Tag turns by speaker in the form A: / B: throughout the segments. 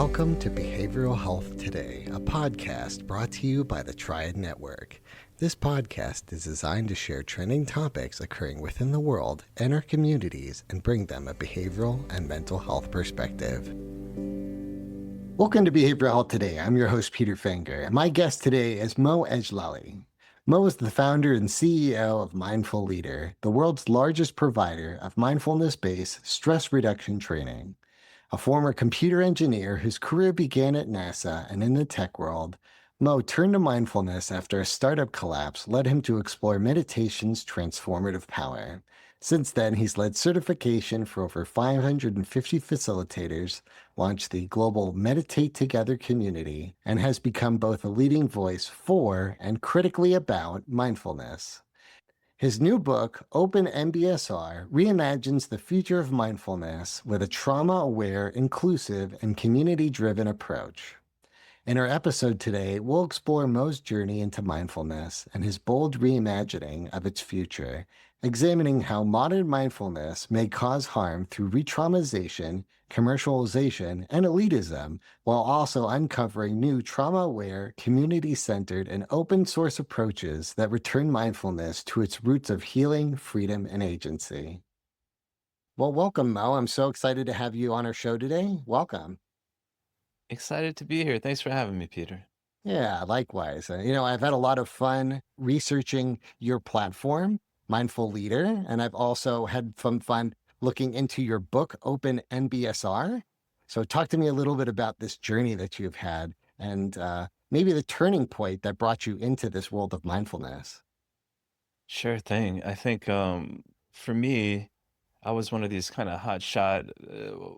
A: Welcome to Behavioral Health Today, a podcast brought to you by the Triad Network. This podcast is designed to share trending topics occurring within the world and our communities and bring them a behavioral and mental health perspective. Welcome to Behavioral Health Today. I'm your host, Peter Fenger, and my guest today is Mo Edjlali. Mo is the founder and CEO of Mindful Leader, the world's largest provider of mindfulness-based stress reduction training. A former computer engineer whose career began at NASA and in the tech world, Mo turned to mindfulness after a startup collapse led him to explore meditation's transformative power. Since then, he's led certification for over 550 facilitators, launched the global Meditate Together community, and has become both a leading voice for and critically about mindfulness. His new book, Open MBSR, reimagines the future of mindfulness with a trauma-aware, inclusive, and community-driven approach. In our episode today, we'll explore Mo's journey into mindfulness and his bold reimagining of its future, examining how modern mindfulness may cause harm through retraumatization, commercialization, and elitism, while also uncovering new trauma-aware, community-centered, and open-source approaches that return mindfulness to its roots of healing, freedom, and agency. Well, welcome, Mo. I'm so excited to have you on our show today. Welcome.
B: Excited to be here. Thanks for having me, Peter.
A: Yeah, likewise. I've had a lot of fun researching your platform, Mindful Leader, and I've also had some fun looking into your book, Open MBSR. So talk to me a little bit about this journey that you've had and maybe the turning point that brought you into this world of mindfulness.
B: Sure thing. I think for me, I was one of these kind of hot shot.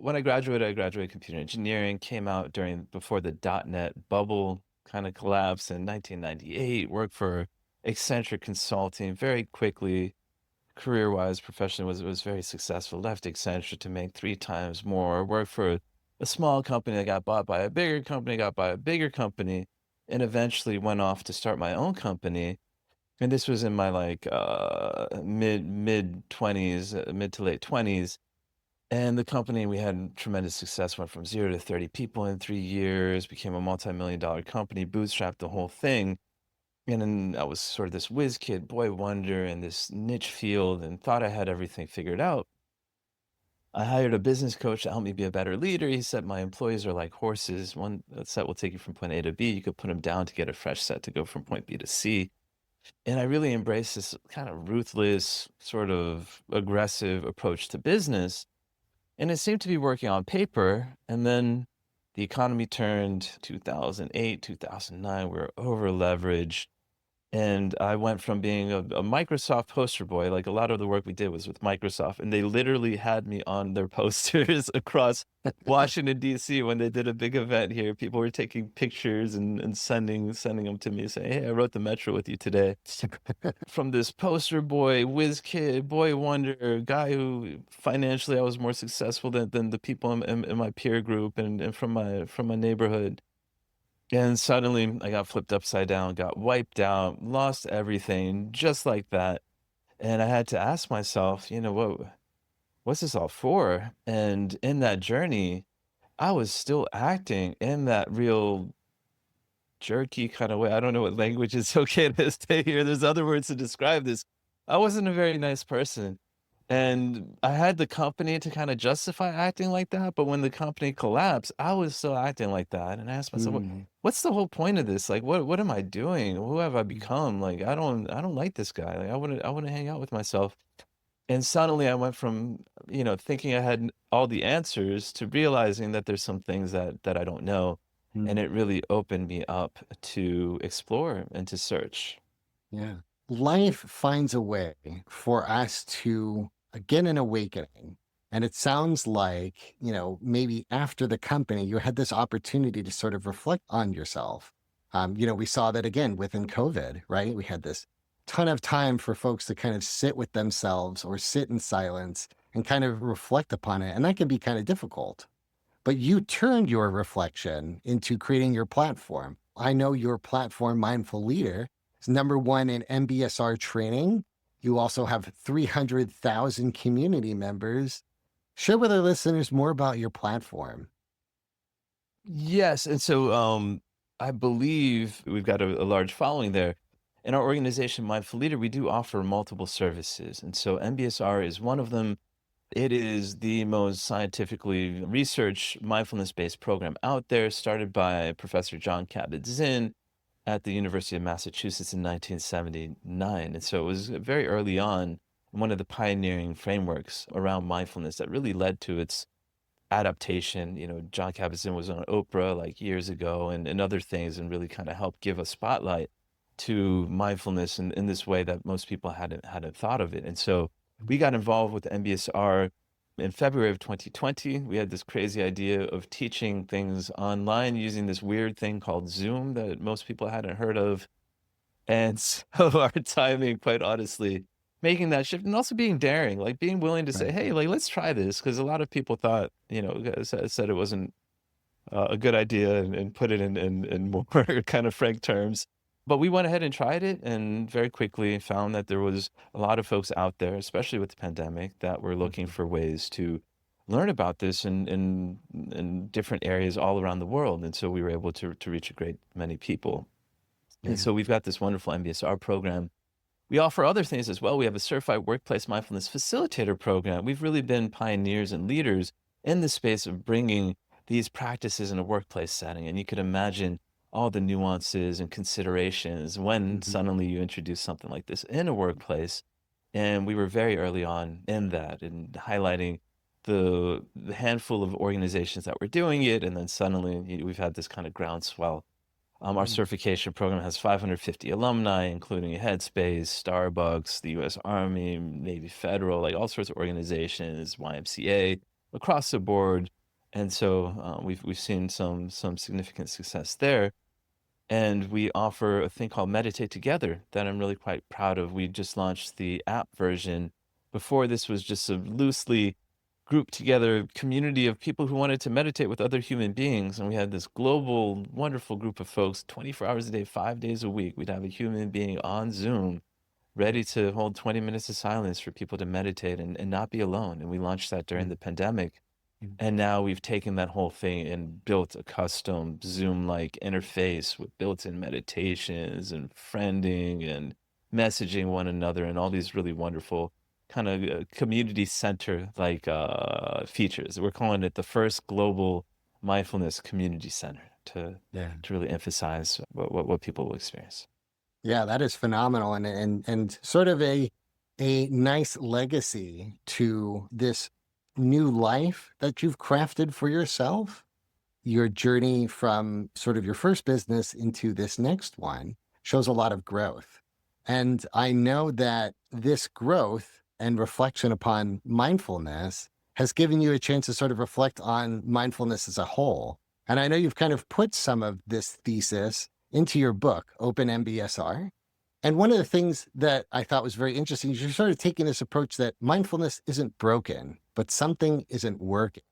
B: When I graduated computer engineering, came out before the .NET bubble kind of collapsed in 1998, worked for eccentric consulting very quickly, career-wise, professionally was very successful, left eccentric to make 3 times more, worked for a small company that got bought by a bigger company, got by a bigger company, and eventually went off to start my own company. And this was in my like mid 20s, mid to late 20s. And the company, we had tremendous success, went from 0 to 30 people in 3 years, became a multi-million-dollar company, bootstrapped the whole thing. And then I was sort of this whiz kid, boy wonder in this niche field and thought I had everything figured out. I hired a business coach to help me be a better leader. He said my employees are like horses. One set will take you from point A to B. You could put them down to get a fresh set to go from point B to C. And I really embraced this kind of ruthless, sort of aggressive approach to business. And it seemed to be working on paper. And then the economy turned 2008, 2009. We were over leveraged. And I went from being a Microsoft poster boy, like a lot of the work we did was with Microsoft, and they literally had me on their posters across Washington, D.C. when they did a big event here. People were taking pictures and sending them to me saying, hey, I wrote the Metro with you today. From this poster boy, whiz kid, boy wonder, guy who financially I was more successful than the people in my peer group and from my neighborhood. And suddenly I got flipped upside down, got wiped out, lost everything just like that. And I had to ask myself, what's this all for? And in that journey, I was still acting in that real jerky kind of way. I don't know what language is okay to say here. There's other words to describe this. I wasn't a very nice person. And I had the company to kind of justify acting like that, but when the company collapsed, I was still acting like that. And I asked myself,
A: Mm.
B: what's the whole point of this? Like, what am I doing? Who have I become? Like, I don't like this guy. Like, I wouldn't hang out with myself. And suddenly I went from, thinking I had all the answers to realizing that there's some things that I don't know. And
A: Mm.
B: it really opened me up to explore and to search.
A: Yeah. Life finds a way for us to get an awakening. And it sounds like, maybe after the company, you had this opportunity to sort of reflect on yourself. We saw that again within COVID, right? We had this ton of time for folks to kind of sit with themselves or sit in silence and kind of reflect upon it. And that can be kind of difficult. But you turned your reflection into creating your platform. I know your platform, Mindful Leader, is #1 in MBSR training. You also have 300,000 community members. Share with our listeners more about your platform.
B: Yes, and so, I believe we've got a large following there. In our organization, Mindful Leader, we do offer multiple services, and so MBSR is one of them. It is the most scientifically researched mindfulness-based program out there, started by Professor John Kabat-Zinn at the University of Massachusetts in 1979, and so it was very early on, one of the pioneering frameworks around mindfulness that really led to its adaptation. John Kabat-Zinn was on Oprah like years ago and other things, and really kind of helped give a spotlight to mindfulness in this way that most people hadn't thought of it. And so we got involved with MBSR in February of 2020. We had this crazy idea of teaching things online using this weird thing called Zoom that most people hadn't heard of. And so our timing, quite honestly, making that shift and also being daring, like being willing to say,
A: Right.
B: hey, like, let's try this. Cause a lot of people thought, said it wasn't a good idea and put it in more kind of frank terms. But we went ahead and tried it and very quickly found that there was a lot of folks out there, especially with the pandemic, that were looking
A: Mhm.
B: for ways to learn about this in different areas all around the world. And so we were able to reach a great many people. And
A: Yeah.
B: so we've got this wonderful MBSR program. We offer other things as well. We have a certified workplace mindfulness facilitator program. We've really been pioneers and leaders in the space of bringing these practices in a workplace setting. And you could imagine all the nuances and considerations when
A: Mhm.
B: suddenly you introduce something like this in a workplace. And we were very early on in that and highlighting the handful of organizations that were doing it. And then suddenly we've had this kind of groundswell. Our
A: Mm.
B: certification program has 550 alumni, including Headspace, Starbucks, the U.S. Army, Navy Federal, like all sorts of organizations, YMCA, across the board. And so we've seen some significant success there. And we offer a thing called Meditate Together that I'm really quite proud of. We just launched the app version. Before, this was just a loosely grouped together community of people who wanted to meditate with other human beings. And we had this global, wonderful group of folks, 24 hours a day, 5 days a week. We'd have a human being on Zoom ready to hold 20 minutes of silence for people to meditate and not be alone. And we launched that during
A: Mm.
B: the pandemic.
A: Mm.
B: And now we've taken that whole thing and built a custom Zoom-like interface with built-in meditations and friending and messaging one another and all these really wonderful kind of community center like features. We're calling it the first global mindfulness community center
A: Yeah.
B: to really emphasize what people will experience.
A: Yeah, that is phenomenal, and sort of a nice legacy to this new life that you've crafted for yourself. Your journey from sort of your first business into this next one shows a lot of growth. And I know that this growth and reflection upon mindfulness has given you a chance to sort of reflect on mindfulness as a whole. And I know you've kind of put some of this thesis into your book, Open MBSR. And one of the things that I thought was very interesting is you're sort of taking this approach that mindfulness isn't broken, but something isn't working.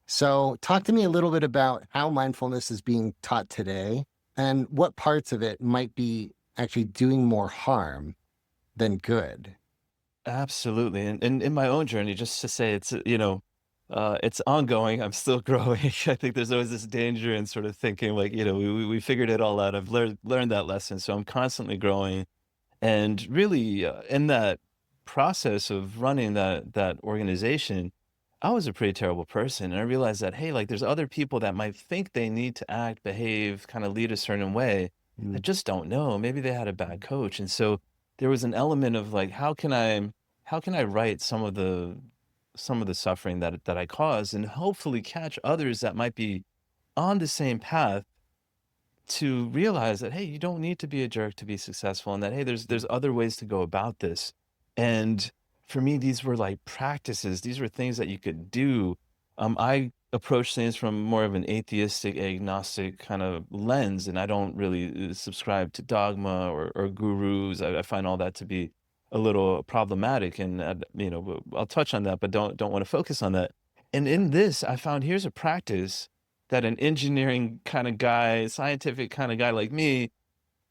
A: So, talk to me a little bit about how mindfulness is being taught today and what parts of it might be actually doing more harm than good.
B: Absolutely, and in my own journey, just to say it's ongoing. I'm still growing. I think there's always this danger in sort of thinking like, we figured it all out. I've learned that lesson, so I'm constantly growing. And really, in that process of running that organization, I was a pretty terrible person, and I realized that, hey, like, there's other people that might think they need to act, behave, kinda lead a certain way that
A: Mm.
B: just don't know. Maybe they had a bad coach, and so there was an element of, like, how can I right some of the suffering that I caused and hopefully catch others that might be on the same path to realize that, hey, you don't need to be a jerk to be successful, and that, hey, there's other ways to go about this. And for me, these were like practices. These were things that you could do. I approach things from more of an atheistic, agnostic kind of lens, and I don't really subscribe to dogma or gurus. I find all that to be a little problematic, and I'll touch on that, but don't want to focus on that. And in this, I found here's a practice that an engineering kind of guy, scientific kind of guy like me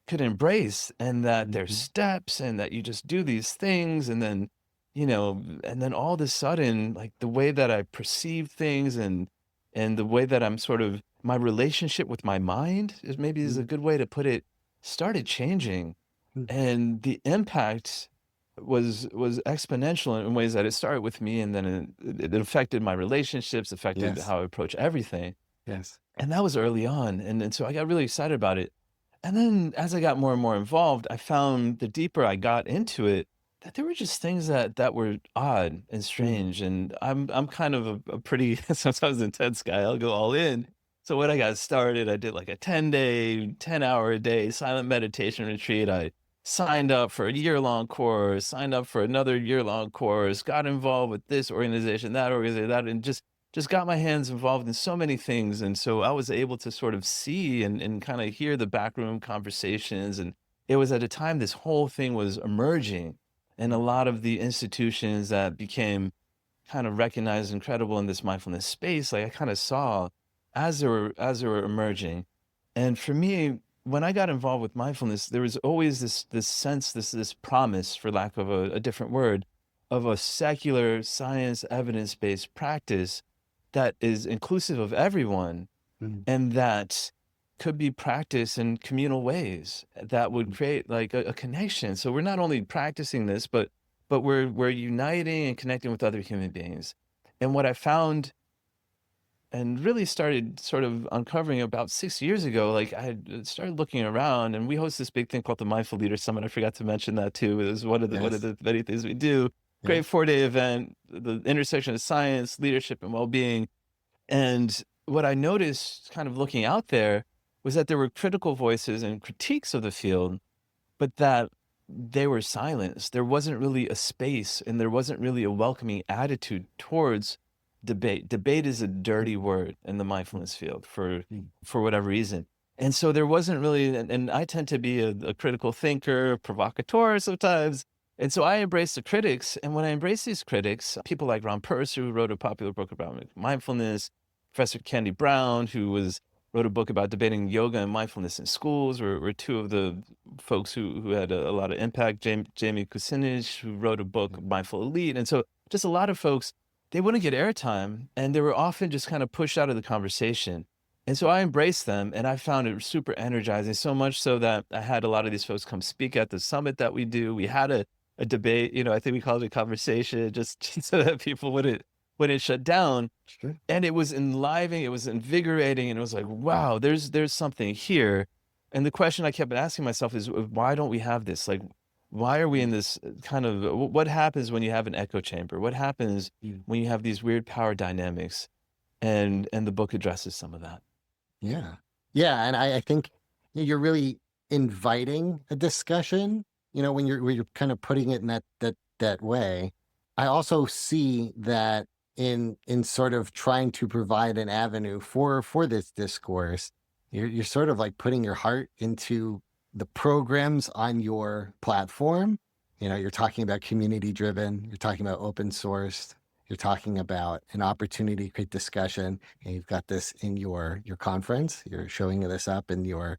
B: could embrace, and that there's
A: Mhm.
B: steps and that you just do these things and then all of a sudden, like the way that I perceive things and And the way that I'm sort of my relationship with my mind is maybe is a
A: Mm,
B: good way to put it, started changing.
A: mm.
B: And the impact was exponential in ways that it started with me, and then it affected my relationships, affected
A: Yes.
B: how I approach everything.
A: Yes.
B: And that was early on, and so I got really excited about it. And then as I got more and more involved, I found the deeper I got into it, that there were just things that were odd and
A: Mm,
B: strange, and I'm kind of a pretty sometimes intense guy, I'll go all in. So when I got started, I did like a 10-day, 10-hour-a-day silent meditation retreat. I signed up for a year-long course, signed up for another year-long course, got involved with this organization, that organization, that, and just got my hands involved in so many things. And so I was able to sort of see and kind of hear the backroom conversations. And it was at a time this whole thing was emerging. And a
A: mm,
B: lot of the institutions that became kind of recognized and credible in this mindfulness space, like I kind of saw as they were emerging. And for me, when I got involved with mindfulness, there was always this sense, this promise, for lack of a different word, of a secular science evidence-based practice that is inclusive of everyone,
A: mm,
B: and that could be practiced in communal ways that would
A: mm.
B: create like a connection. So we're not only practicing this, but we're uniting and connecting with other human beings. And what I found and really started sort of uncovering about 6 years ago, like I had started looking around, and we host this big thing called the Mindful Leader Summit. I forgot to mention that too. It was one of
A: Yes.
B: the many things we do. Great
A: Yes.
B: 4-day event, the intersection of science, leadership, and well-being. And what I noticed kind of looking out there was that there were critical voices and critiques of the field, but that they were silenced. There wasn't really a space, and there wasn't really a welcoming attitude towards debate. Debate is a dirty
A: Mm,
B: word in the
A: mm,
B: mindfulness field
A: mm.
B: for whatever reason. And so there wasn't really, and I tend to be a critical thinker, provocateur sometimes. And so I embrace the critics. And when I embrace these critics, people like Ron Purser, who wrote a popular book about mindfulness, Professor Candy Brown, who wrote a book about debating yoga and mindfulness in schools, were two of the folks who had a lot of impact. Jamie Kucinich, who wrote a book, Mindful Elite. And so just a lot of folks, they wouldn't get airtime, and they were often just kind of pushed out of the conversation. And so I embraced them, and I found it super energizing, so much so that I had a lot of these folks come speak at the summit that we do. We had a debate, I think we called it a conversation, just so that people wouldn't shut down.
A: Sure.
B: And it was enlivening, it was invigorating, and it was like, wow, there's something here. And the question I kept asking myself is, why don't we have this? Like, why are we in this kind of, what happens when you have an echo chamber? What happens
A: Mm.
B: when you have these weird power dynamics? And the book addresses some of that.
A: Yeah. Yeah. And I think you're really inviting a discussion, when you're kind of putting it in that way. I also see that in sort of trying to provide an avenue for this discourse, you're sort of like putting your heart into the programs on your platform. You're talking about community driven, you're talking about open sourced, you're talking about an opportunity to create discussion, and you've got this in your conference. You're showing this up in your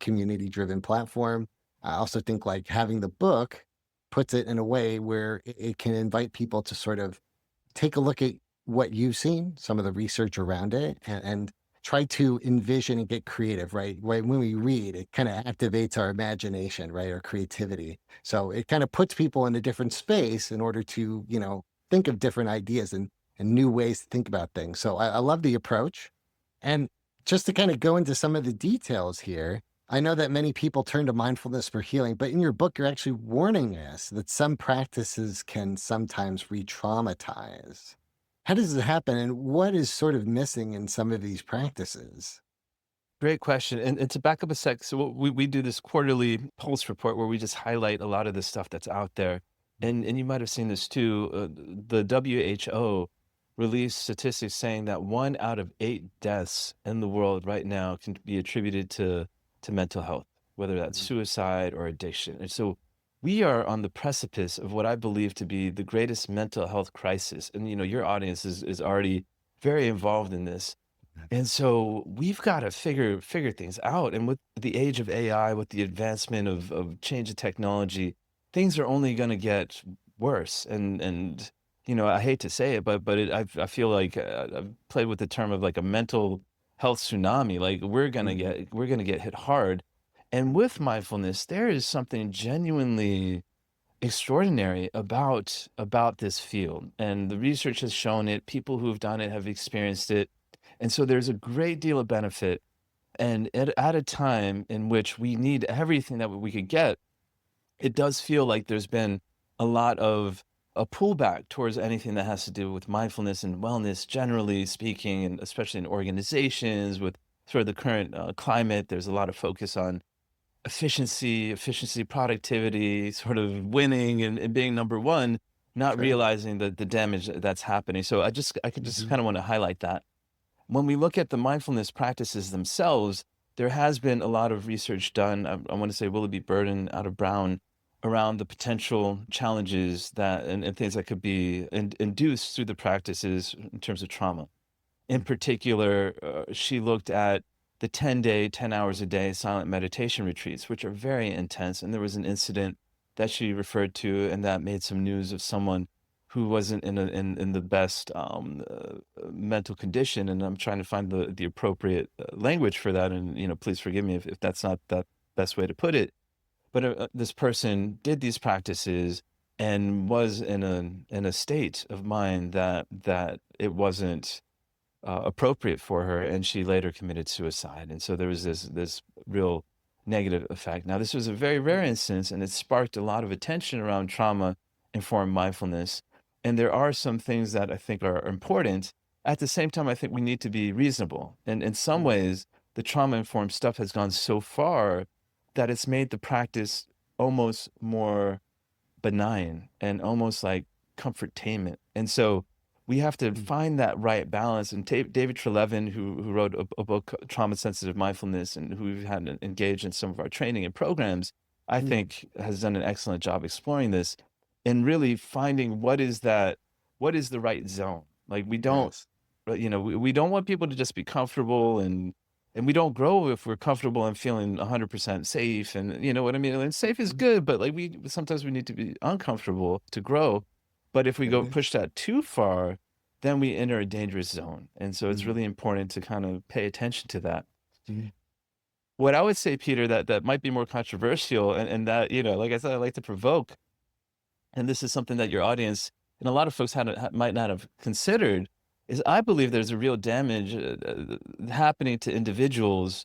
A: community driven platform. I also think like having the book puts it in a way where it can invite people to sort of take a look at what you've seen, some of the research around it, and try to envision and get creative, right? Right. When we read, it kind of activates our imagination, right? Our creativity. So it kind of puts people in a different space in order to, think of different ideas and new ways to think about things. So I love the approach. And just to kind of go into some of the details here, I know that many people turn to mindfulness for healing, but in your book, you're actually warning us that some practices can sometimes re traumatize. How does it happen? And what is sort of missing in some of these practices?
B: Great question. And to back up a sec, so we do this quarterly pulse report where we just highlight a lot of the stuff that's out there. And you might have seen this too. The WHO released statistics saying that 1 out of 8 deaths in the world right now can be attributed to mental health, whether that's
A: Mhm.
B: suicide or addiction. And so we are on the precipice of what I believe to be the greatest mental health crisis. And your audience is already very involved in this. And so we've got to figure things out. And with the age of AI, with the advancement of change of technology, things are only going to get worse. And I hate to say it, but I feel like I've played with the term of like a mental health tsunami. Like
A: Mhm.
B: we're gonna get hit hard. And with mindfulness, there is something genuinely extraordinary about this field. And the research has shown it. People who've done it have experienced it. And so there's a great deal of benefit. And at a time in which we need everything that we could get, it does feel like there's been a lot of a pullback towards anything that has to do with mindfulness and wellness, generally speaking, and especially in organizations with sort of the current climate. There's a lot of focus on efficiency, productivity, sort of winning and being number one, not
A: Sure.
B: realizing the damage that's happening. So I could just
A: Mhm.
B: kind of want to highlight that. When we look at the mindfulness practices themselves, there has been a lot of research done. I want to say Willoughby Burden out of Brown around the potential challenges that and things that could be induced through the practices in terms of trauma. In
A: Mm.
B: particular, she looked at the 10-day, 10 hours a day silent meditation retreats, which are very intense. And there was an incident that she referred to, and that made some news of someone who wasn't in the best mental condition. And I'm trying to find the appropriate language for that. And please forgive me if that's not the best way to put it. But this person did these practices and was in a state of mind that it wasn't appropriate for her, and she later committed suicide. And so there was this real negative effect. Now, this was a very rare instance, and it sparked a lot of attention around trauma-informed mindfulness. And there are some things that I think are important. At the same time, I think we need to be reasonable. And in some
A: Mm.
B: ways, the trauma-informed stuff has gone so far that it's made the practice almost more benign and almost like comfortainment. And so we have to
A: Mm.
B: find that right balance. And David Treleaven, who wrote a book, Trauma Sensitive Mindfulness, and who we've had engaged in some of our training and programs, I
A: Mm.
B: think has done an excellent job exploring this and really finding what is the right zone. Like we don't,
A: Yes.
B: we don't want people to just be comfortable and we don't grow if we're comfortable and feeling 100% safe. And you know what I mean? And safe is
A: Mhm.
B: good, but like sometimes we need to be uncomfortable to grow. But if we go
A: Right.
B: push that too far, then we enter a dangerous zone. And so it's
A: Mm.
B: really important to kind of pay attention to that.
A: Mm.
B: What I would say, Peter, that might be more controversial and that, like I said, I like to provoke, and this is something that your audience and a lot of folks might not have considered, is I believe there's a real damage happening to individuals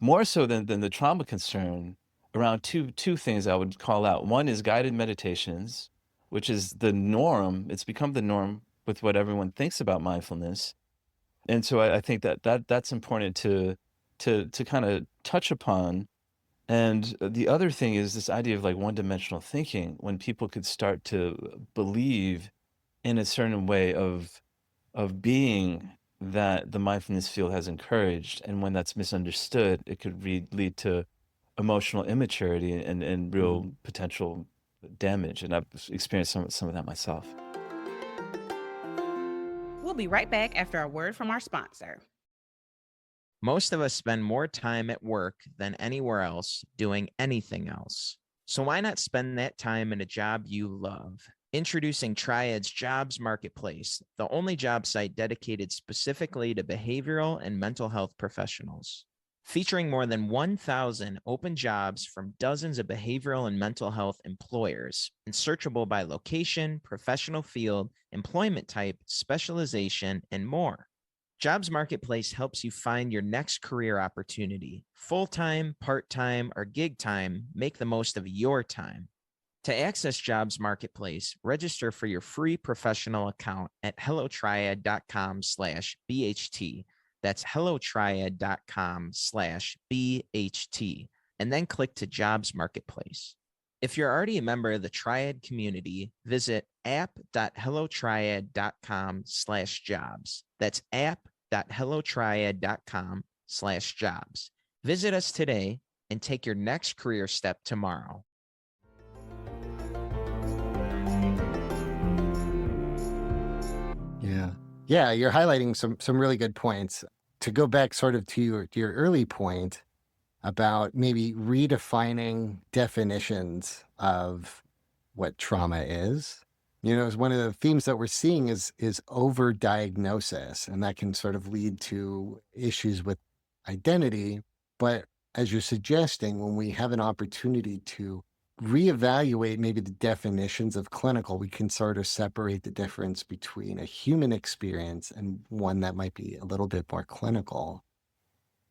B: more so than the trauma concern around two things I would call out. One is guided meditations, which is the norm. It's become the norm with what everyone thinks about mindfulness. And so I think that's important to kind of touch upon. And the other thing is this idea of like one-dimensional thinking, when people could start to believe in a certain way of being that the mindfulness field has encouraged, and when that's misunderstood, it could lead to emotional immaturity and real
A: Mhm.
B: potential damage. And I've experienced some of that myself.
C: We'll be right back after a word from our sponsor.
D: Most of us spend more time at work than anywhere else doing anything else. So why not spend that time in a job you love? Introducing Triad's Jobs Marketplace, the only job site dedicated specifically to behavioral and mental health professionals. Featuring more than 1,000 open jobs from dozens of behavioral and mental health employers, and searchable by location, professional field, employment type, specialization, and more. Jobs Marketplace helps you find your next career opportunity. Full-time, part-time, or gig time, make the most of your time. To access Jobs Marketplace, register for your free professional account at hellotriad.com/BHT. That's hellotriad.com/BHT, and then click to Jobs Marketplace. If you're already a member of the Triad community, visit app.hellotriad.com/jobs. That's app.hellotriad.com/jobs. Visit us today and take your next career step tomorrow.
A: Yeah. Yeah, you're highlighting some really good points. To go back sort of to your early point about maybe redefining definitions of what trauma is Is one of the themes that we're seeing is overdiagnosis, and that can sort of lead to issues with identity. But as you're suggesting, when we have an opportunity to reevaluate maybe the definitions of clinical, we can sort of separate the difference between a human experience and one that might be a little bit more clinical.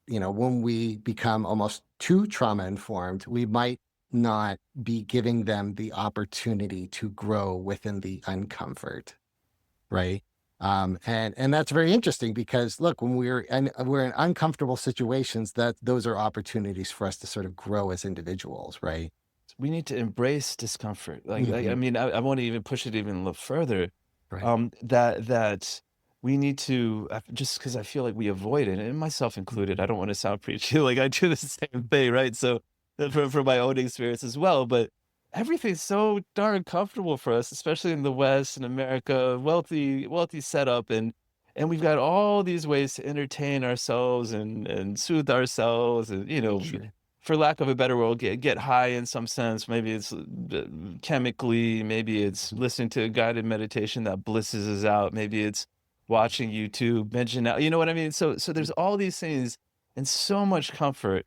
A: When we become almost too trauma informed, we might not be giving them the opportunity to grow within the uncomfort, right? And that's very interesting because look, when we're in uncomfortable situations, that those are opportunities for us to sort of grow as individuals, right?
B: We need to embrace discomfort. I
A: Mhm.
B: mean, I want to even push it even a little further.
A: Right.
B: That we need to, just because I feel like we avoid it, and myself included. I don't want to sound preachy, like I do the same thing, right? So from my own experience as well, but everything's so darn comfortable for us, especially in the West and America, wealthy setup, and we've got all these ways to entertain ourselves and soothe ourselves, and
A: Sure.
B: for lack of a better word, get high in some sense. Maybe it's chemically, maybe it's listening to a guided meditation that blisses us out. Maybe it's watching YouTube, mention out, you know what I mean? So there's all these things and so much comfort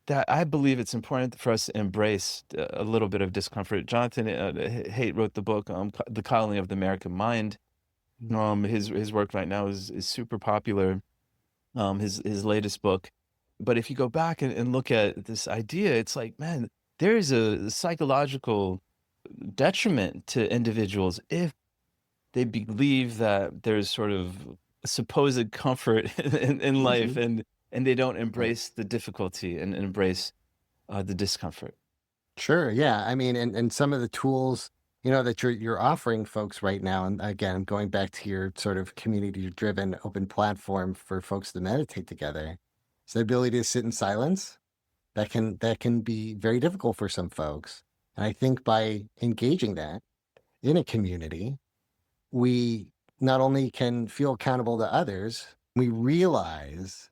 B: that I believe it's important for us to embrace a little bit of discomfort. Jonathan Haidt wrote the book, The Coddling of the American Mind. His work right now is super popular. His latest book. But if you go back and look at this idea, it's like, man, there is a psychological detriment to individuals if they believe that there's sort of a supposed comfort in life,
A: Mhm.
B: and they don't
A: Right.
B: embrace the difficulty and embrace the discomfort.
A: Sure. Yeah. I mean, and some of the tools, that you're offering folks right now, and again, going back to your sort of community driven open platform for folks to meditate together, is the ability to sit in silence. That can be very difficult for some folks. And I think by engaging that in a community, we not only can feel accountable to others, we realize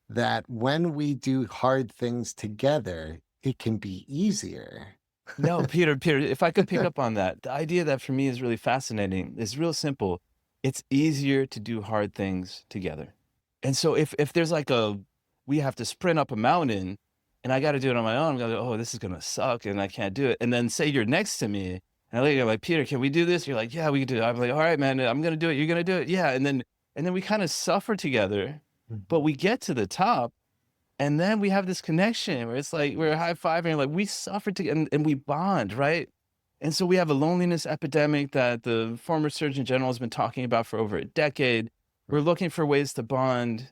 A: that when we do hard things together, it can be easier.
B: No, Peter, if I could pick up on that, the idea that for me is really fascinating is real simple. It's easier to do hard things together. And so if there's like we have to sprint up a mountain and I got to do it on my own, I'm gonna go, oh, this is gonna suck and I can't do it. And then say you're next to me and I look at you like, Peter, can we do this? You're like, yeah, we can do it. I'm like, all right, man, I'm gonna do it. You're gonna do it. Yeah. And then we kind of suffer together, but we get to the top and then we have this connection where it's like we're high-fiving, like we suffered together and we bond, right? And so we have a loneliness epidemic that the former Surgeon General has been talking about for over a decade. We're looking for ways to bond,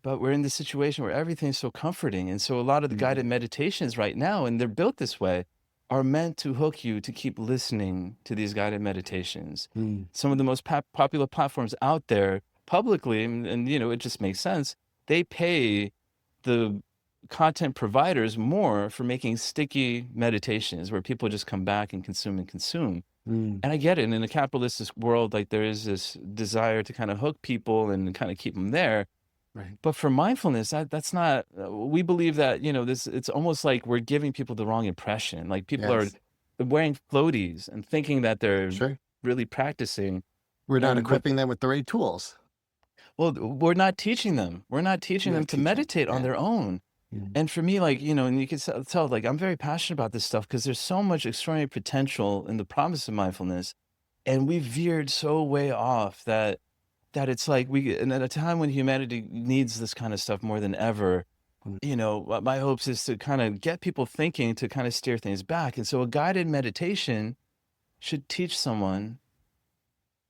B: but we're in this situation where everything's so comforting. And so a lot of the guided meditations right now, and they're built this way, are meant to hook you to keep listening to these guided meditations.
A: Mm.
B: Some of the most popular platforms out there publicly, and it just makes sense, they pay the content providers more for making sticky meditations where people just come back and consume and consume.
A: Mm.
B: And I get it. And in a capitalist world, like there is this desire to kind of hook people and kind of keep them there.
A: Right.
B: But for mindfulness, that's not, we believe that, it's almost like we're giving people the wrong impression. Like people are
A: Yes.
B: wearing floaties and thinking that they're
A: Sure.
B: really practicing.
A: We're not
B: And what,
A: equipping them with the right tools.
B: well, we're not teaching them. We're not teaching
A: We're
B: them
A: not
B: to
A: teaching.
B: meditate on
A: Yeah.
B: their own.
A: Mm.
B: And for me, like, and you can tell, like, I'm very passionate about this stuff because there's so much extraordinary potential in the promise of mindfulness. And we veered so way off that it's like and at a time when humanity needs this kind of stuff more than ever,
A: Mm.
B: what my hopes is to kind of get people thinking to kind of steer things back. And so a guided meditation should teach someone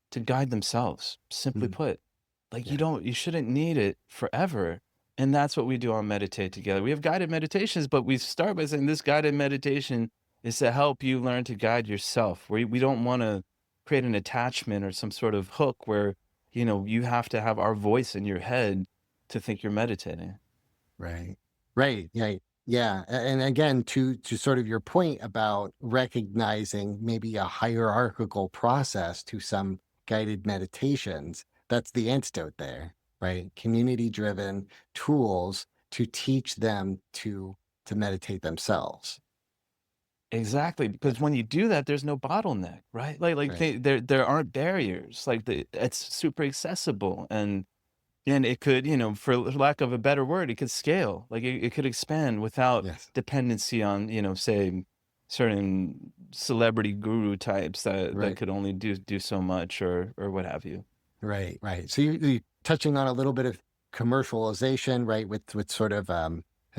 B: to guide themselves, simply
A: Mm.
B: put. Like
A: Yeah.
B: you shouldn't need it forever. And that's what we do on Meditate Together. We have guided meditations, but we start by saying this guided meditation is to help you learn to guide yourself. We don't want to create an attachment or some sort of hook where, you have to have our voice in your head to think you're meditating.
A: Right. Right. Yeah. Yeah. And again, to sort of your point about recognizing maybe a hierarchical process to some guided meditations, that's the antidote there, right? Community driven tools to teach them to meditate themselves.
B: Exactly, because when you do that, there's no bottleneck, right? Like
A: Right.
B: there aren't barriers. Like it's super accessible, and it could, for lack of a better word, it could scale. Like it could expand without
A: Yes.
B: dependency on, say, certain celebrity guru types that
A: Right.
B: could only do so much or what have you.
A: Right. Right. So you're touching on a little bit of commercialization, right? With sort of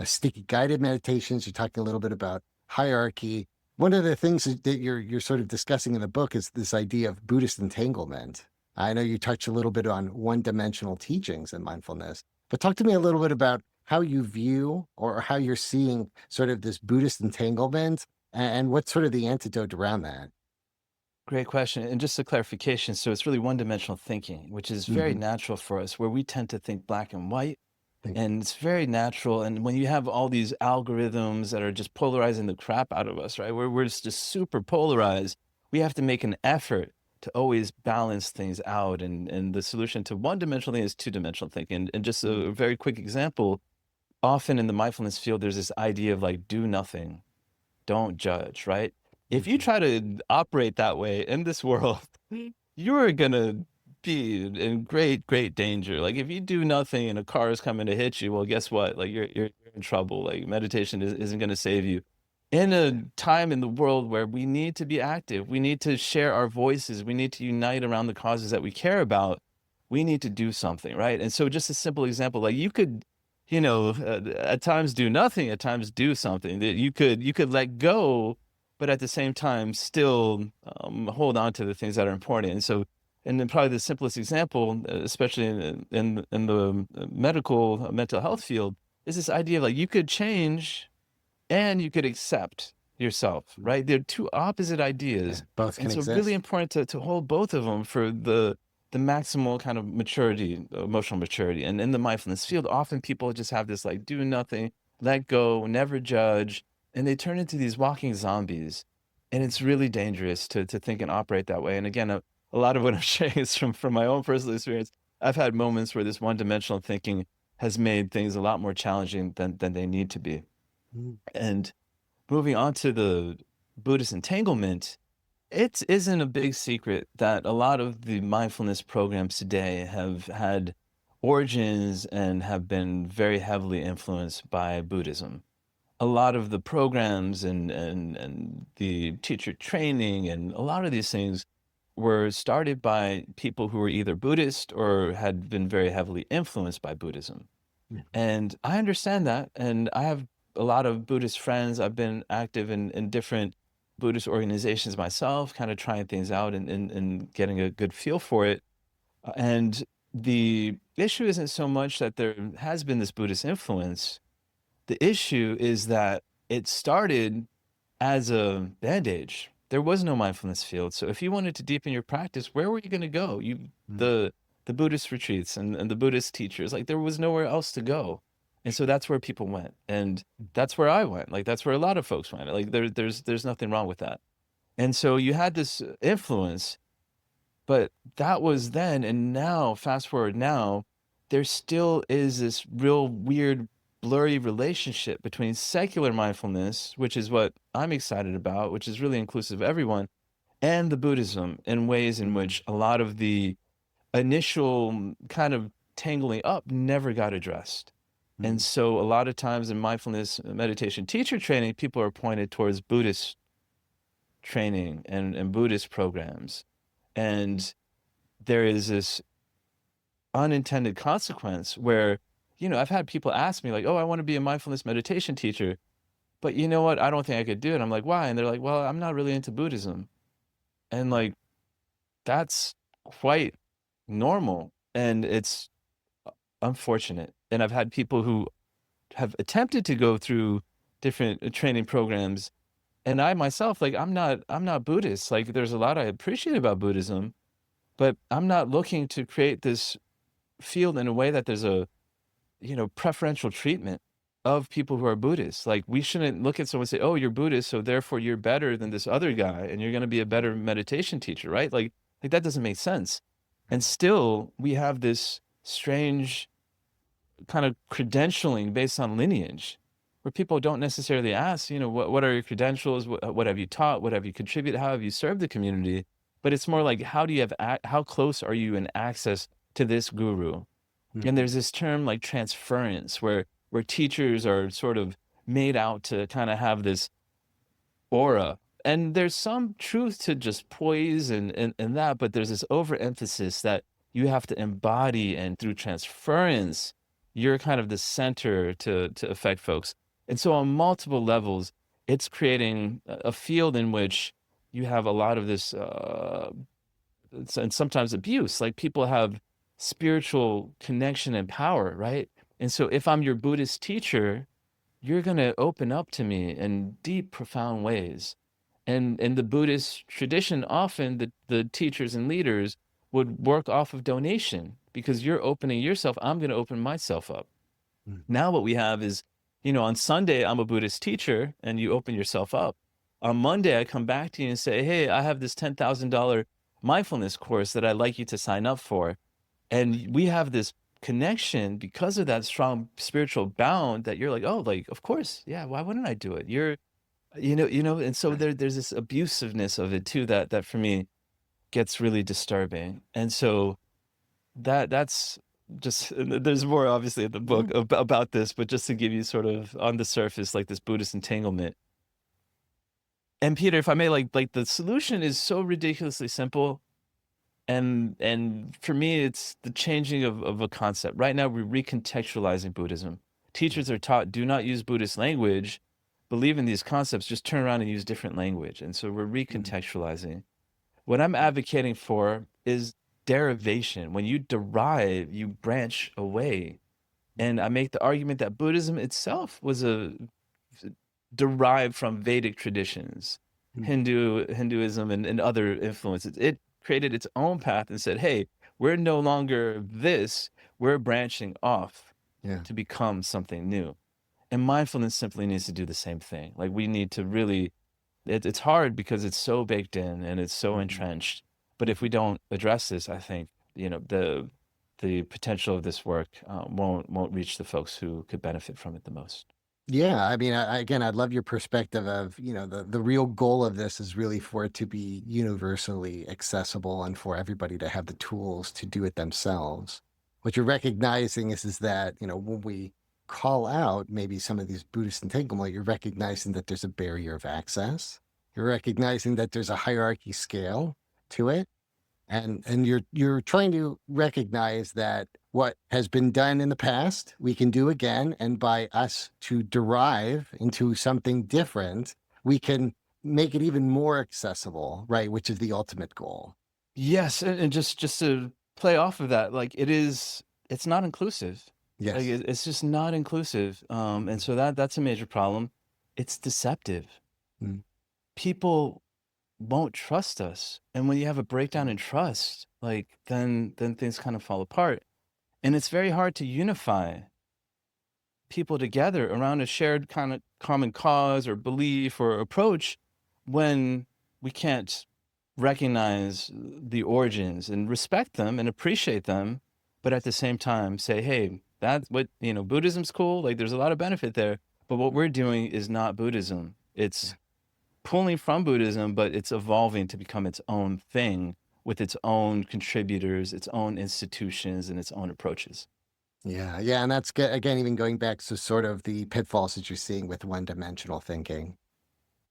A: sticky guided meditations. You're talking a little bit about hierarchy. One of the things that you're sort of discussing in the book is this idea of Buddhist entanglement. I know you touched a little bit on one-dimensional teachings in mindfulness, but talk to me a little bit about how you view or how you're seeing sort of this Buddhist entanglement and what's sort of the antidote around that.
B: Great question. And just a clarification, so it's really one-dimensional thinking, which is very
A: Mm-hmm.
B: natural for us, where we tend to think black and white.
A: Thank you.
B: And it's very natural. And when you have all these algorithms that are just polarizing the crap out of us, right? We're just super polarized. We have to make an effort to always balance things out. And the solution to one-dimensional thinking is two-dimensional thinking. And just a very quick example, often in the mindfulness field, there's this idea of like, do nothing, don't judge, right? If you
A: Mhm.
B: try to operate that way in this world, you're gonna be in great, great danger. Like if you do nothing and a car is coming to hit you, well, guess what? Like you're in trouble. Like meditation isn't gonna save you. In a time in the world where we need to be active, we need to share our voices, we need to unite around the causes that we care about. We need to do something, right? And so, just a simple example, like you could, at times do nothing, at times do something. That you could let go, but at the same time still hold on to the things that are important. And so, and then probably the simplest example, especially in the medical mental health field, is this idea of like you could change and you could accept yourself, right? They're two opposite
A: Yeah,
B: ideas.
A: both
B: And
A: can
B: so really
A: exist.
B: important to hold both of them for the maximal kind of maturity, emotional maturity. And in the mindfulness field, often people just have this like do nothing, let go, never judge, and they turn into these walking zombies. And it's really dangerous to think and operate that way. And again, a lot of what I'm sharing is from my own personal experience. I've had moments where this one-dimensional thinking has made things a lot more challenging than they need to be.
A: Mm.
B: And moving on to the Buddhist entanglement, it isn't a big secret that a lot of the mindfulness programs today have had origins and have been very heavily influenced by Buddhism. A lot of the programs and the teacher training and a lot of these things were started by people who were either Buddhist or had been very heavily influenced by Buddhism.
A: Yeah.
B: And I understand that. And I have a lot of Buddhist friends. I've been active in different Buddhist organizations myself, kind of trying things out and getting a good feel for it. And the issue isn't so much that there has been this Buddhist influence. The issue is that it started as a bandage. There was no mindfulness field. So if you wanted to deepen your practice, where were you going to go?
A: Mm.
B: The Buddhist retreats and the Buddhist teachers, like there was nowhere else to go. And so that's where people went. And that's where I went. Like that's where a lot of folks went. Like there's nothing wrong with that. And so you had this influence, but that was then. And now, fast forward now, there still is this real weird, blurry relationship between secular mindfulness, which is what I'm excited about, which is really inclusive of everyone, and the Buddhism in ways in
A: Mm.
B: which a lot of the initial kind of tangling up never got addressed. And
A: Mm.
B: so a lot of times in mindfulness meditation teacher training, people are pointed towards Buddhist training and Buddhist programs. And there is this unintended consequence where, I've had people ask me like, oh, I want to be a mindfulness meditation teacher, but you know what? I don't think I could do it. I'm like, why? And they're like, well, I'm not really into Buddhism. And like, that's quite normal. And it's unfortunate. And I've had people who have attempted to go through different training programs. And I myself, like, I'm not Buddhist. Like, there's a lot I appreciate about Buddhism, but I'm not looking to create this field in a way that there's a, preferential treatment of people who are Buddhists. Like, we shouldn't look at someone and say, oh, you're Buddhist, so therefore you're better than this other guy and you're going to be a better meditation teacher, right? Like that doesn't make sense. And still, we have this strange kind of credentialing based on lineage. where people don't necessarily ask, what are your credentials? What have you taught? What have you contributed? How have you served the community? But it's more like, how close are you in access to this guru? And there's this term like transference, where teachers are sort of made out to kind of have this aura. And there's some truth to just poise and that, but there's this overemphasis that you have to embody, and through transference, you're kind of the center to affect folks. And so on multiple levels, it's creating a field in which you have a lot of this, and sometimes abuse. Like, people have spiritual connection and power, right? And so if I'm your Buddhist teacher, you're going to open up to me in deep, profound ways. And in the Buddhist tradition, often the teachers and leaders would work off of donation, because you're opening yourself, I'm going to open myself up. Now what we have is, on Sunday, I'm a Buddhist teacher, and you open yourself up. On Monday, I come back to you and say, hey, I have this $10,000 mindfulness course that I'd like you to sign up for. And we have this connection because of that strong spiritual bound, that you're like, oh, like, of course, yeah, why wouldn't I do it? And so there's this abusiveness of it too, that for me gets really disturbing. And so that's just, there's more obviously in the book about this, but just to give you sort of on the surface, like, this Buddhist entanglement. And Peter, if I may, like the solution is so ridiculously simple. And for me, it's the changing of a concept. Right now, we're recontextualizing Buddhism. Teachers are taught, do not use Buddhist language, believe in these concepts, just turn around and use different language. And so we're recontextualizing. What I'm advocating for is derivation. When you derive, you branch away. And I make the argument that Buddhism itself was derived from Vedic traditions, Hinduism and other influences. It created its own path and said, hey, we're no longer this, we're branching off to become something new. And mindfulness simply needs to do the same thing. Like, we need to really, it's hard because it's so baked in and it's so entrenched. But if we don't address this, I think, the potential of this work won't reach the folks who could benefit from it the most.
A: Yeah, I mean, again, I'd love your perspective of, the real goal of this is really for it to be universally accessible and for everybody to have the tools to do it themselves. What you're recognizing is that, when we call out maybe some of these Buddhist entanglement, you're recognizing that there's a barrier of access. You're recognizing that there's a hierarchy scale to it. And you're trying to recognize that what has been done in the past, we can do again. And by us to derive into something different, we can make it even more accessible, right? Which is the ultimate goal.
B: Yes. And just to play off of that, like, it's not inclusive.
A: Yes.
B: Like, it's just not inclusive. And so that's a major problem. It's deceptive. People won't trust us. And when you have a breakdown in trust, like, then things kind of fall apart. And it's very hard to unify people together around a shared kind of common cause or belief or approach when we can't recognize the origins and respect them and appreciate them, but at the same time say, hey, that's what, Buddhism's cool. Like, there's a lot of benefit there, but what we're doing is not Buddhism. It's pulling from Buddhism, but it's evolving to become its own thing with its own contributors, its own institutions, and its own approaches.
A: Yeah. And that's, again, even going back to sort of the pitfalls that you're seeing with one-dimensional thinking.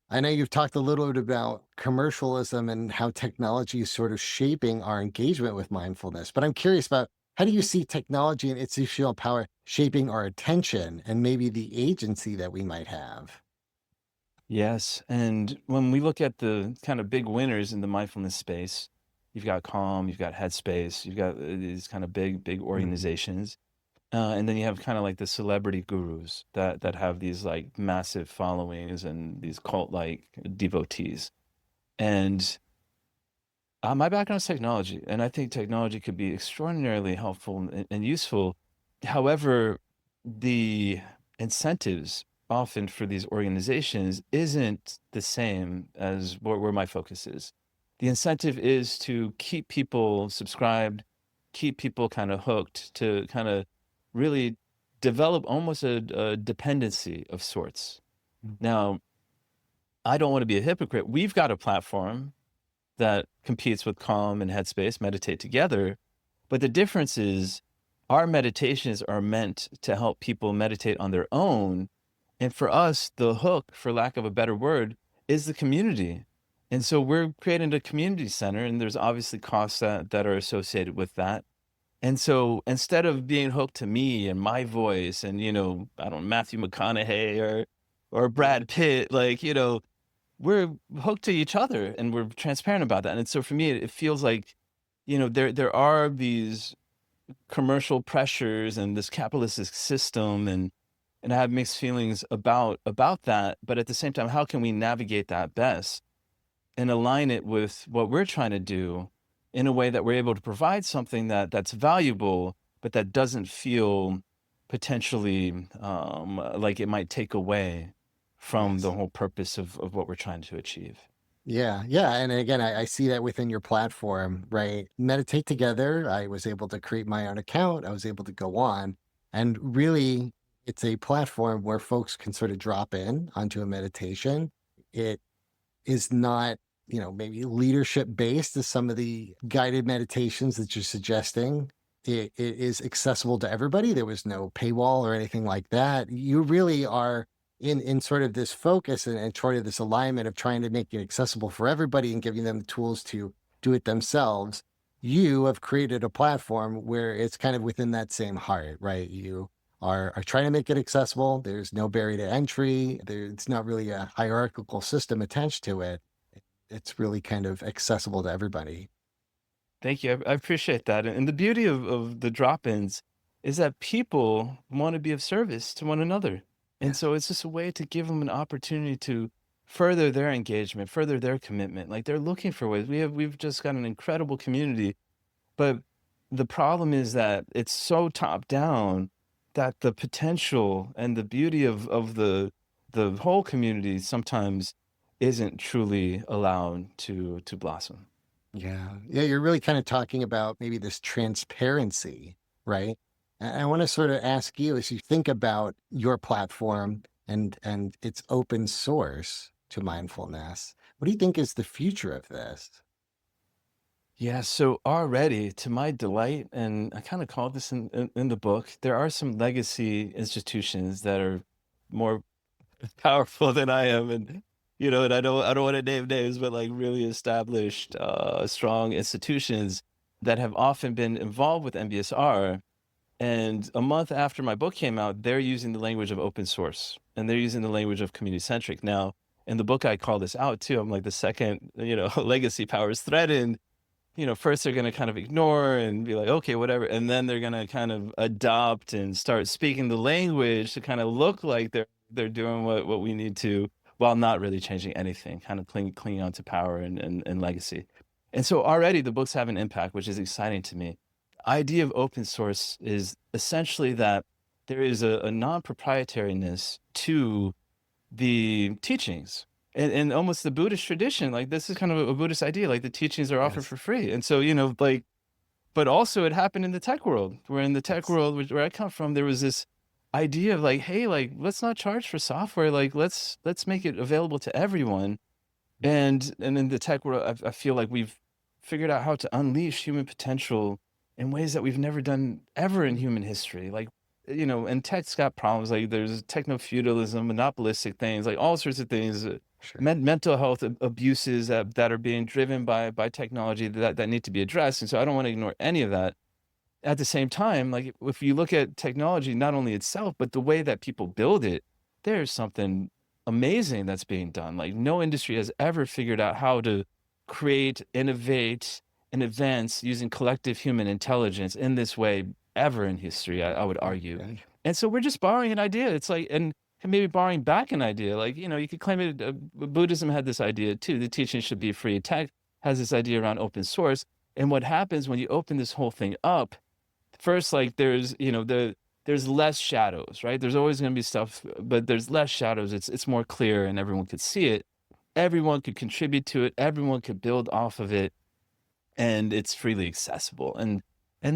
A: I know you've talked a little bit about commercialism and how technology is sort of shaping our engagement with mindfulness, but I'm curious about, how do you see technology and institutional power shaping our attention and maybe the agency that we might have?
B: Yes. And when we look at the kind of big winners in the mindfulness space, you've got Calm, you've got Headspace, you've got these kind of big organizations. And then you have kind of like the celebrity gurus that have these like massive followings and these cult-like devotees. And my background is technology, and I think technology could be extraordinarily helpful and useful. However, the incentives often for these organizations isn't the same as where my focus is. The incentive is to keep people subscribed, keep people kind of hooked, to kind of really develop almost a dependency of sorts. Now, I don't want to be a hypocrite. We've got a platform that competes with Calm and Headspace, Meditate Together. But the difference is our meditations are meant to help people meditate on their own. And for us, the hook, for lack of a better word, is the community. And so we're creating a community center, and there's obviously costs that are associated with that. And so instead of being hooked to me and my voice and, I don't know, Matthew McConaughey or Brad Pitt, we're hooked to each other and we're transparent about that. And so for me, it feels like, there are these commercial pressures and this capitalistic system, and I have mixed feelings about that. But at the same time, how can we navigate that best and align it with what we're trying to do in a way that we're able to provide something that's valuable, but that doesn't feel potentially like it might take away from the whole purpose of what we're trying to achieve.
A: Yeah. Yeah. And again, I see that within your platform, right? Meditate Together. I was able to create my own account. I was able to go on, and really it's a platform where folks can sort of drop in onto a meditation. It is not, maybe leadership based as some of the guided meditations that you're suggesting. It is accessible to everybody. There was no paywall or anything like that. You really are in sort of this focus and sort of this alignment of trying to make it accessible for everybody and giving them the tools to do it themselves. You have created a platform where it's kind of within that same heart, right? You are trying to make it accessible. There's no barrier to entry. It's not really a hierarchical system attached to it. It's really kind of accessible to everybody.
B: Thank you. I appreciate that. And the beauty of the drop-ins is that people want to be of service to one another. And so it's just a way to give them an opportunity to further their engagement, further their commitment. Like, they're looking for ways. We've just got an incredible community, but the problem is that it's so top down that the potential and the beauty of the whole community sometimes isn't truly allowed to blossom.
A: Yeah. Yeah. You're really kind of talking about maybe this transparency, right? And I want to sort of ask you, as you think about your platform and its open source to mindfulness, what do you think is the future of this?
B: Yeah, so already, to my delight, and I kind of called this in the book, there are some legacy institutions that are more powerful than I am, and I don't want to name names, but like really established, strong institutions that have often been involved with MBSR. And a month after my book came out, they're using the language of open source and they're using the language of community centric. Now, in the book, I call this out too. I'm like, the second, legacy power is threatened, first they're going to kind of ignore and be like, okay, whatever. And then they're going to kind of adopt and start speaking the language to kind of look like they're doing what we need to, while not really changing anything, kind of clinging on to power and legacy. And so already the books have an impact, which is exciting to me. Idea of open source is essentially that there is a non-proprietariness to the teachings. And almost the Buddhist tradition, like this is kind of a Buddhist idea, like the teachings are offered for free. And so, but also it happened in the tech world, where in the tech world, where I come from, there was this idea of like, hey, like, let's not charge for software. Like, let's make it available to everyone. And in the tech world, I feel like we've figured out how to unleash human potential in ways that we've never done ever in human history. Like, and tech's got problems. Like, there's techno-feudalism, monopolistic things, like all sorts of things, mental health abuses that are being driven by technology that need to be addressed. And so I don't want to ignore any of that. At the same time, like, if you look at technology, not only itself, but the way that people build it, there's something amazing that's being done. Like, no industry has ever figured out how to create, innovate, and advance using collective human intelligence in this way ever in history, I would argue.
A: Okay.
B: And so we're just borrowing an idea. It's like, and maybe borrowing back an idea. Like, you could claim it, Buddhism had this idea too. The teaching should be free. Tech has this idea around open source. And what happens when you open this whole thing up, first, like, there's, there's less shadows, right? There's always going to be stuff, but there's less shadows. It's more clear and everyone could see it. Everyone could contribute to it. Everyone could build off of it. And it's freely accessible. And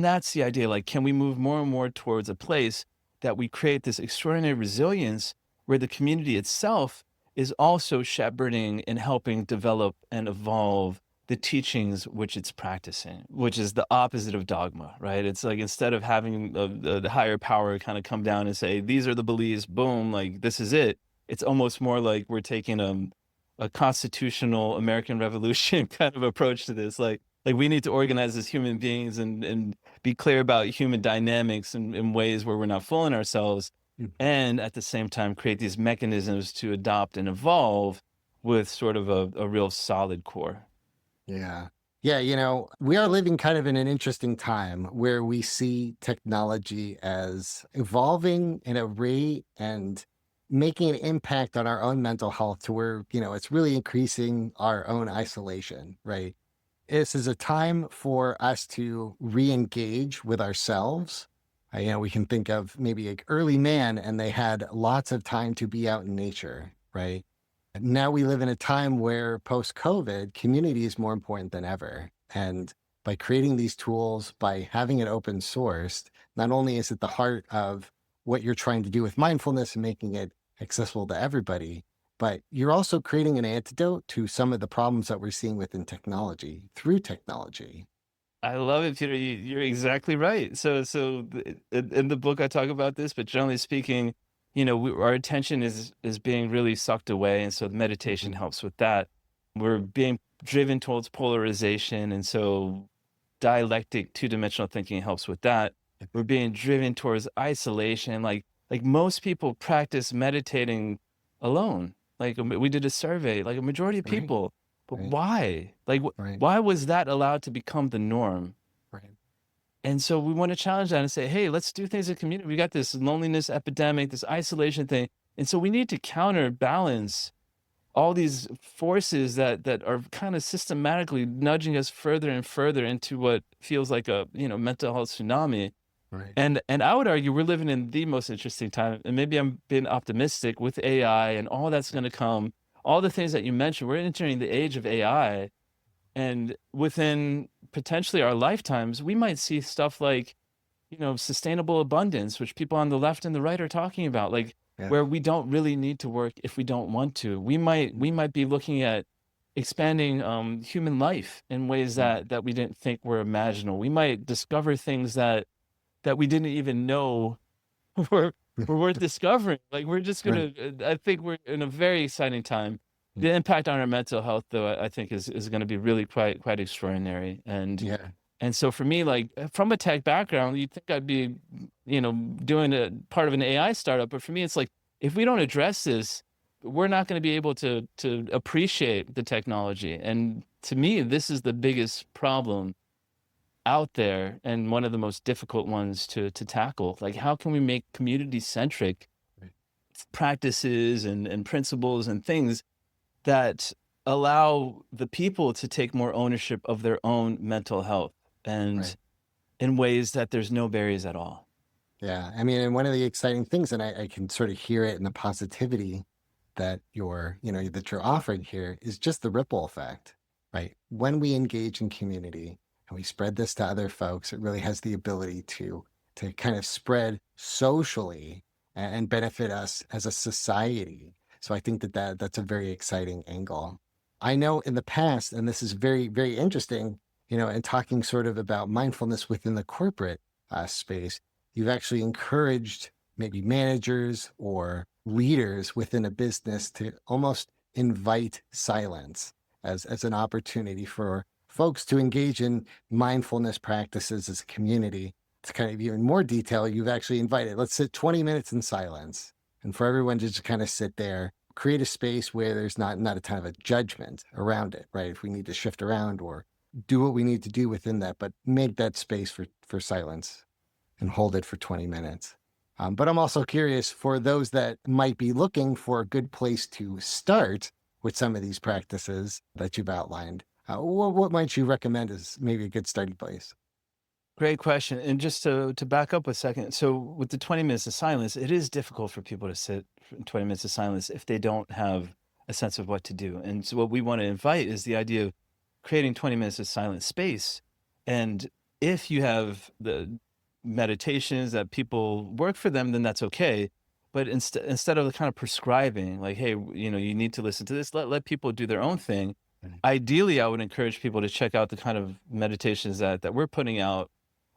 B: that's the idea. Like, can we move more and more towards a place that we create this extraordinary resilience where the community itself is also shepherding and helping develop and evolve the teachings which it's practicing, which is the opposite of dogma, right? It's like instead of having the higher power kind of come down and say, these are the beliefs, boom, like this is it. It's almost more like we're taking a constitutional American Revolution kind of approach to this. Like we need to organize as human beings and be clear about human dynamics in ways where we're not fooling ourselves. And at the same time, create these mechanisms to adopt and evolve with sort of a real solid core.
A: Yeah. Yeah, we are living kind of in an interesting time where we see technology as evolving in a rate and making an impact on our own mental health to where, it's really increasing our own isolation, right? This is a time for us to re-engage with ourselves. We can think of maybe like early man and they had lots of time to be out in nature, right? Now we live in a time where post-COVID, community is more important than ever. And by creating these tools, by having it open sourced, not only is it the heart of what you're trying to do with mindfulness and making it accessible to everybody, but you're also creating an antidote to some of the problems that we're seeing within technology through technology.
B: I love it, Peter. You're exactly right. So in the book I talk about this, but generally speaking, our attention is being really sucked away, and so the meditation helps with that. We're being driven towards polarization, and so dialectic two-dimensional thinking helps with that. We're being driven towards isolation. Like most people practice meditating alone. Like we did a survey, like a majority of
A: Right.
B: people. But
A: Right.
B: why? Like,
A: Right.
B: why was that allowed to become the norm?
A: Right.
B: And so we want to challenge that and say, hey, let's do things in community. We got this loneliness epidemic, this isolation thing. And so we need to counterbalance all these forces that are kind of systematically nudging us further and further into what feels like a, mental health tsunami.
A: Right.
B: And I would argue we're living in the most interesting time. And maybe I'm being optimistic with AI and all that's going to come. All the things that you mentioned, we're entering the age of AI. And within potentially our lifetimes, we might see stuff like, sustainable abundance, which people on the left and the right are talking about, like
A: Yeah.
B: where we don't really need to work if we don't want to. We might be looking at expanding human life in ways that we didn't think were imaginable. We might discover things that we didn't even know were worth discovering. Like we're just gonna. I think we're in a very exciting time. The impact on our mental health, though, I think is going to be really quite extraordinary. And so for me, like from a tech background, you'd think I'd be, doing a part of an AI startup. But for me, it's like if we don't address this, we're not going to be able to appreciate the technology. And to me, this is the biggest problem out there and one of the most difficult ones to tackle. Like, how can we make community-centric practices and principles and things that allow the people to take more ownership of their own mental health and in ways that there's no barriers at all?
A: Yeah. I mean, and one of the exciting things, and I can sort of hear it in the positivity that that you're offering here, is just the ripple effect, right? When we engage in community and we spread this to other folks, it really has the ability to kind of spread socially and benefit us as a society. So I think that's a very exciting angle. I know in the past, and this is very, very interesting, and talking sort of about mindfulness within the corporate space, you've actually encouraged maybe managers or leaders within a business to almost invite silence as an opportunity for folks to engage in mindfulness practices as a community. To kind of even more detail, you've actually invited, let's sit 20 minutes in silence, and for everyone to just kind of sit there, create a space where there's not a ton of a judgment around it, right? If we need to shift around or do what we need to do within that, but make that space for silence and hold it for 20 minutes. But I'm also curious for those that might be looking for a good place to start with some of these practices that you've outlined. What might you recommend as maybe a good starting place?
B: Great question. And just to back up a second, so with the 20 minutes of silence, it is difficult for people to sit in 20 minutes of silence if they don't have a sense of what to do. And so what we want to invite is the idea of creating 20 minutes of silent space. And if you have the meditations that people work for them, then that's okay. But instead of kind of prescribing, like, hey, you need to listen to this, let people do their own thing.
A: Right.
B: Ideally, I would encourage people to check out the kind of meditations that we're putting out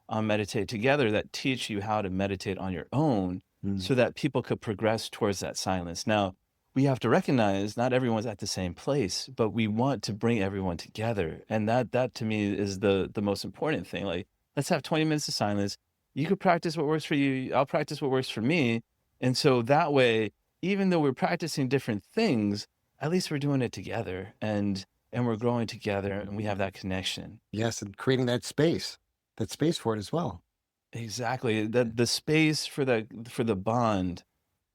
B: on Meditate Together that teach you how to meditate on your own so that people could progress towards that silence. Now, we have to recognize not everyone's at the same place, but we want to bring everyone together. And that to me is the most important thing. Like, let's have 20 minutes of silence. You could practice what works for you. I'll practice what works for me. And so that way, even though we're practicing different things, at least we're doing it together and we're growing together and we have that connection.
A: Yes, and creating that space for it as well.
B: Exactly. The space for the bond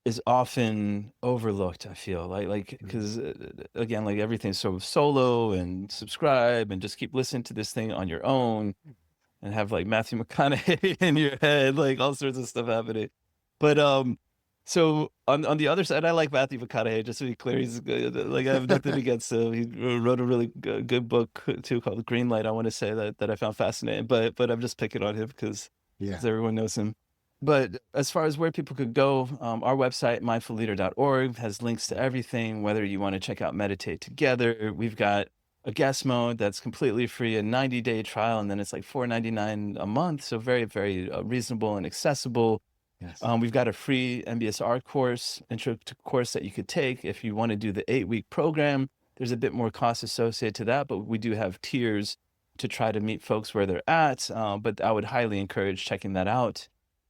B: is often overlooked, I feel like, because again, like everything's so solo and subscribe and just keep listening to this thing on your own and have like Matthew McConaughey in your head, like all sorts of stuff happening. But so on the other side, I like Matthew McConaughey, just to be clear. He's good. Like, I have nothing against him. He wrote a really good book too called Green Light, I want to say, that I found fascinating. But I'm just picking on him because everyone knows him. But as far as where people could go, our website, mindfulleader.org, has links to everything, whether you want to check out Meditate Together. We've got a guest mode that's completely free, a 90-day trial, and then it's like $4.99 a month. So very, very reasonable and accessible.
A: Yes.
B: We've got a free MBSR course, intro to course that you could take if you want to do the 8-week program. There's a bit more cost associated to that, but we do have tiers to try to meet folks where they're at. But I would highly encourage checking that out.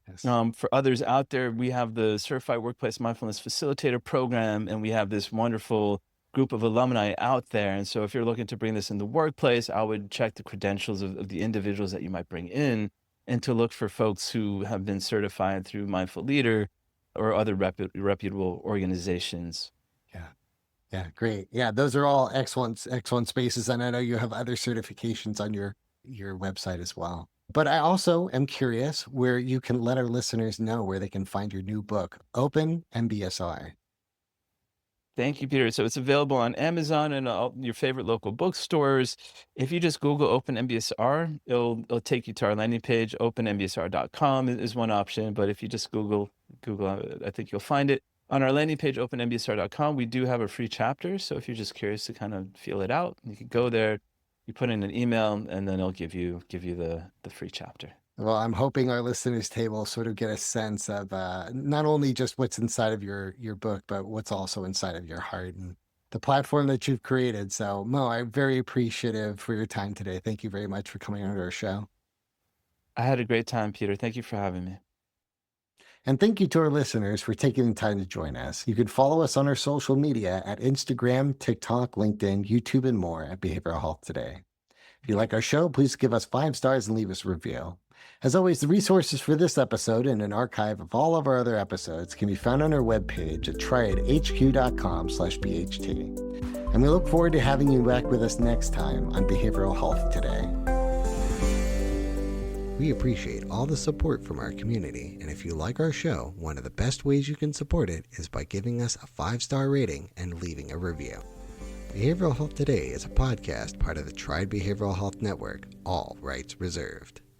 A: Yes.
B: For others out there, we have the Certified Workplace Mindfulness Facilitator program, and we have this wonderful group of alumni out there. And so if you're looking to bring this in the workplace, I would check the credentials of the individuals that you might bring in and to look for folks who have been certified through Mindful Leader or other reputable organizations.
A: Yeah, great. Yeah, those are all excellent spaces. And I know you have other certifications on your website as well. But I also am curious where you can let our listeners know where they can find your new book, Open MBSR.
B: Thank you, Peter. So it's available on Amazon and all your favorite local bookstores. If you just Google Open MBSR, it'll take you to our landing page. OpenMBSR.com is one option, but if you just Google, I think you'll find it. On our landing page, OpenMBSR.com, we do have a free chapter. So if you're just curious to kind of feel it out, you can go there, you put in an email, and then it'll give you the free chapter.
A: Well, I'm hoping our listeners' table sort of get a sense of not only just what's inside of your book, but what's also inside of your heart and the platform that you've created. So, Mo, I'm very appreciative for your time today. Thank you very much for coming on our show.
B: I had a great time, Peter. Thank you for having me.
A: And thank you to our listeners for taking the time to join us. You can follow us on our social media at Instagram, TikTok, LinkedIn, YouTube, and more at Behavioral Health Today. If you like our show, please give us 5 stars and leave us a review. As always, the resources for this episode and an archive of all of our other episodes can be found on our webpage at triadhq.com/BHT. And we look forward to having you back with us next time on Behavioral Health Today. We appreciate all the support from our community, and if you like our show, one of the best ways you can support it is by giving us a 5-star rating and leaving a review. Behavioral Health Today is a podcast part of the Triad Behavioral Health Network, all rights reserved.